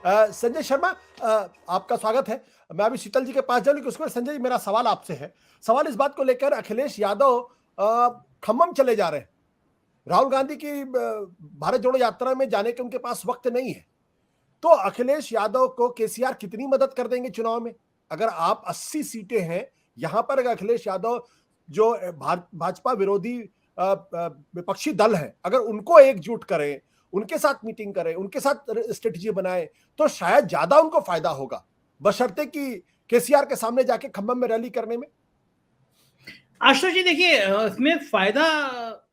संजय शर्मा, आपका स्वागत है। मैं अभी शीतल जी के पास जाऊँ, लेकिन उसके बाद संजय जी, मेरा सवाल आपसे है। सवाल इस बात को लेकर, अखिलेश यादव खम्मम चले जा रहे हैं। राहुल गांधी की भारत जोड़ो यात्रा में जाने के उनके पास वक्त नहीं है। तो अखिलेश यादव को केसीआर कितनी मदद कर देंगे चुनाव में? अगर आप 80 सीटें हैं, यहां पर अगर अखिलेश यादव जो भाजपा विरोधी विपक्षी दल है, अगर उनको एकजुट करें, उनके साथ मीटिंग करें, उनके साथ स्ट्रेटेजी बनाएं, तो शायद ज्यादा उनको फायदा होगा, बशर्ते कि केसीआर के सामने जाके खम्भम में रैली करने में। आशुतोष जी, देखिए, इसमें फायदा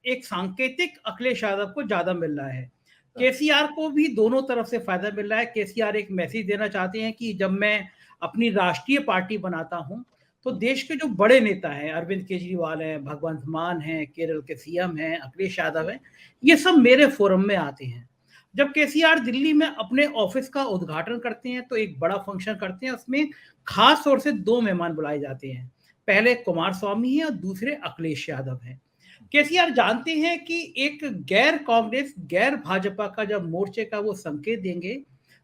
एक सांकेतिक अखिलेश यादव को ज्यादा मिल रहा है। केसीआर को भी दोनों तरफ से फायदा मिल रहा है। केसीआर एक मैसेज देना चाहते हैं कि जब मैं अपनी राष्ट्रीय पार्टी बनाता हूं तो देश के जो बड़े नेता हैं, अरविंद केजरीवाल हैं, भगवंत मान हैं, केरल के सीएम हैं, अखिलेश यादव हैं, ये सब मेरे फोरम में आते हैं। जब केसीआर दिल्ली में अपने ऑफिस का उद्घाटन करते हैं तो एक बड़ा फंक्शन करते हैं, उसमें खास तौर से दो मेहमान बुलाए जाते हैं। पहले कुमार स्वामी है और दूसरे अखिलेश यादव हैं। केसीआर जानते हैं कि एक गैर कांग्रेस गैर भाजपा का जब मोर्चे का वो संकेत देंगे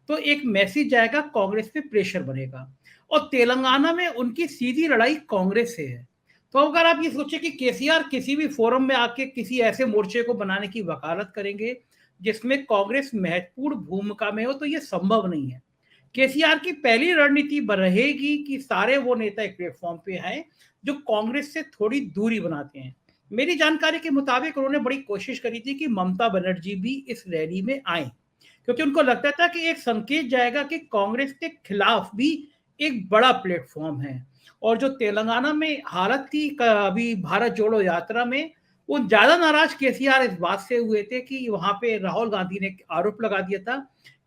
तो एक मैसेज जाएगा, कांग्रेस पे प्रेशर बनेगा। और तेलंगाना में उनकी सीधी लड़ाई कांग्रेस से है। तो अगर आप ये सोचे कि केसीआर किसी भी फोरम में आके किसी ऐसे मोर्चे को बनाने की वकालत करेंगे जिसमें कांग्रेस महत्वपूर्ण भूमिका में हो, तो ये संभव नहीं है। केसीआर की पहली रणनीति रहेगी कि सारे वो नेता एक प्लेटफॉर्म पे हैं जो कांग्रेस से थोड़ी दूरी बनाते हैं। मेरी जानकारी के मुताबिक उन्होंने बड़ी कोशिश करी थी कि ममता बनर्जी भी इस रैली में आए, क्योंकि उनको लगता था कि एक संकेत जाएगा कि कांग्रेस के खिलाफ भी एक बड़ा प्लेटफॉर्म है। और जो तेलंगाना में हालत थी अभी भारत जोड़ो यात्रा में, वो ज्यादा नाराज केसीआर इस बात से हुए थे कि वहां पे राहुल गांधी ने आरोप लगा दिया था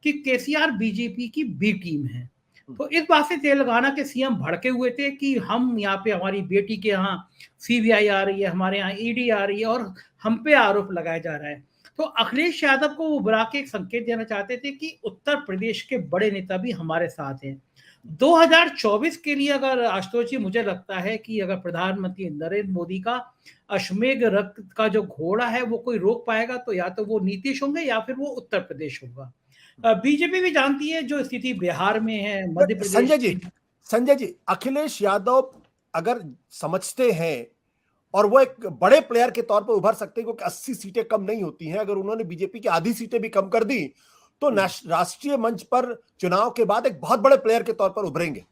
कि केसीआर बीजेपी की बी टीम है। तो इस बात से तेलंगाना के सीएम भड़के हुए थे कि हम यहाँ पे, हमारी बेटी के यहाँ सीबीआई आ रही है, हमारे यहाँ ईडी आ रही है और हम पे आरोप लगाया जा रहा है। तो अखिलेश यादव को वो बुला के एक संकेत देना चाहते थे कि उत्तर प्रदेश के बड़े नेता भी हमारे साथ हैं। 2024 के लिए अगर आशुतोष जी, मुझे लगता है कि अगर प्रधानमंत्री नरेंद्र मोदी का अश्वमेध रथ का जो घोड़ा है वो कोई रोक पाएगा तो या तो वो नीतीश होंगे या फिर वो उत्तर प्रदेश होगा। बीजेपी भी जानती है जो स्थिति बिहार में है, मध्य प्रदेश संजय जी, में। संजय जी, अखिलेश यादव अगर समझते हैं और वो एक बड़े प्लेयर के तौर पर उभर सकते हैं, क्योंकि 80 सीटें कम नहीं होती हैं, अगर उन्होंने बीजेपी की आधी सीटें भी कम कर दी तो राष्ट्रीय मंच पर चुनाव के बाद एक बहुत बड़े प्लेयर के तौर पर उभरेंगे।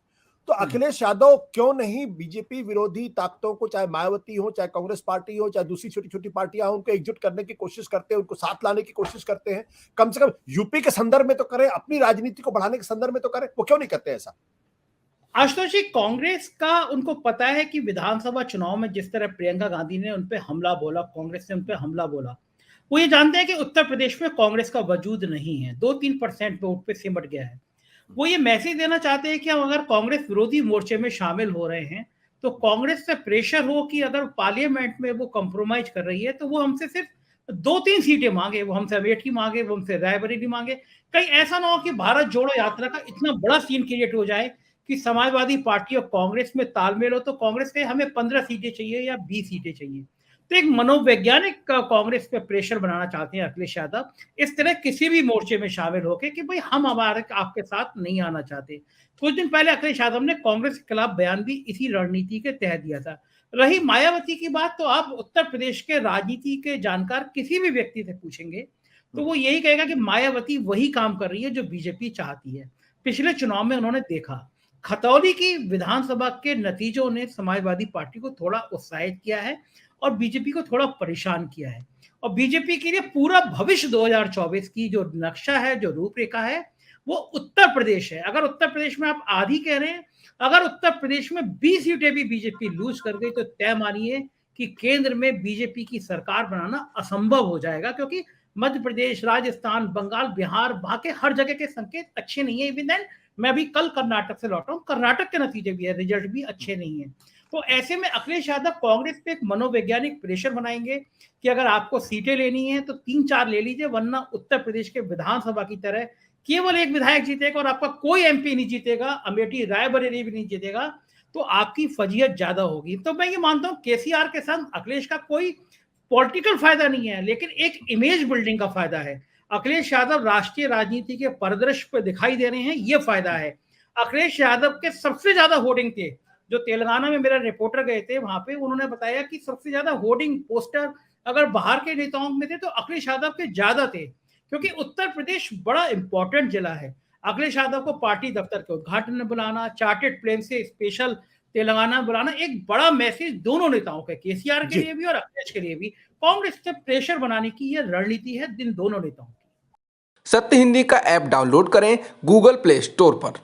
तो अखिलेश यादव क्यों नहीं बीजेपी विरोधी ताकतों को, चाहे मायावती हो, चाहे कांग्रेस पार्टी हो, चाहे दूसरी छोटी छोटी पार्टियां हो, उनको एकजुट करने की कोशिश करते हैं, उनको साथ लाने की कोशिश करते हैं? कम से कम यूपी के संदर्भ में तो करें, अपनी राजनीति को बढ़ाने के संदर्भ में तो करें। वो क्यों नहीं करते ऐसा? आशुतोष जी, कांग्रेस का उनको पता है कि विधानसभा चुनाव में जिस तरह प्रियंका गांधी ने उनपे हमला बोला, कांग्रेस ने उनपे हमला बोला, वो ये जानते हैं कि उत्तर प्रदेश में कांग्रेस का वजूद नहीं है, 2-3% वोट पे सिमट गया है। वो ये मैसेज देना चाहते हैं कि हम अगर कांग्रेस विरोधी मोर्चे में शामिल हो रहे हैं तो कांग्रेस से प्रेशर हो कि अगर पार्लियामेंट में वो कंप्रोमाइज कर रही है तो वो हमसे सिर्फ 2-3 सीटें मांगे, वो हमसे अमेठी मांगे, वो हमसे रायबरेली मांगे। कहीं ऐसा ना हो कि भारत जोड़ो यात्रा का इतना बड़ा सीन क्रिएट हो जाए कि समाजवादी पार्टी और कांग्रेस में तालमेल हो तो कांग्रेस के हमें 15 सीटें चाहिए या 20 सीटें चाहिए। तो एक मनोवैज्ञानिक कांग्रेस पे प्रेशर बनाना चाहते हैं अखिलेश यादव, इस तरह किसी भी मोर्चे में शामिल होकर कि भाई हम हमारे आपके साथ नहीं आना चाहते। कुछ दिन पहले अखिलेश यादव ने कांग्रेस के खिलाफ बयान भी इसी रणनीति के तहत दिया था। रही मायावती की बात, तो आप उत्तर प्रदेश के राजनीति के जानकार किसी भी व्यक्ति से पूछेंगे तो वो यही कहेगा कि मायावती वही काम कर रही है जो बीजेपी चाहती है। पिछले चुनाव में उन्होंने देखा, खतौली की विधानसभा के नतीजों ने समाजवादी पार्टी को थोड़ा उत्साहित किया है और बीजेपी को थोड़ा परेशान किया है। और बीजेपी के लिए पूरा भविष्य 2024 की जो नक्शा है, जो रूपरेखा है, वो उत्तर प्रदेश है। अगर उत्तर प्रदेश में आप आधी कह रहे हैं, अगर उत्तर प्रदेश में 20 सीटें भी बीजेपी लूज कर गई तो तय मानिए कि केंद्र में बीजेपी की सरकार बनाना असंभव हो जाएगा, क्योंकि मध्य प्रदेश, राजस्थान, बंगाल, बिहार, वहां के हर जगह के संकेत अच्छे नहीं है। इवन देन, मैं अभी कल कर्नाटक से लौटा हूं, कर्नाटक के नतीजे भी है, रिजल्ट भी अच्छे नहीं है। तो ऐसे में अखिलेश यादव कांग्रेस पे एक मनोवैज्ञानिक प्रेशर बनाएंगे कि अगर आपको सीटें लेनी है तो 3-4 ले लीजिए, वरना उत्तर प्रदेश के विधानसभा की तरह केवल एक विधायक जीतेगा और आपका कोई एमपी नहीं जीतेगा, अमेठी रायबरेली भी नहीं जीतेगा, तो आपकी फजीयत ज्यादा होगी। तो मैं ये मानता हूं केसीआर के साथ अखिलेश का कोई पॉलिटिकल फायदा नहीं है, लेकिन एक इमेज बिल्डिंग का फायदा है। अखिलेश यादव राष्ट्रीय राजनीति के परिदृश्य पर दिखाई दे रहे हैं, ये फायदा है। अखिलेश यादव के सबसे ज्यादा होर्डिंग थे, जो तेलंगाना में मेरा रिपोर्टर गए थे वहां पे, उन्होंने बताया कि सबसे ज्यादा होर्डिंग पोस्टर अगर बाहर के नेताओं में थे तो अखिलेश यादव के ज्यादा थे, क्योंकि उत्तर प्रदेश बड़ा इंपॉर्टेंट जिला है। अखिलेश यादव को पार्टी दफ्तर के उद्घाटन में बुलाना, चार्टेड प्लेन से स्पेशल तेलंगाना बुलाना, एक बड़ा मैसेज दोनों नेताओं के, केसीआर के लिए भी और अखिलेश के लिए भी। कांग्रेस से प्रेशर बनाने की यह रणनीति है इन दोनों नेताओं की। सत्य हिंदी का ऐप डाउनलोड करें गूगल प्ले स्टोर पर।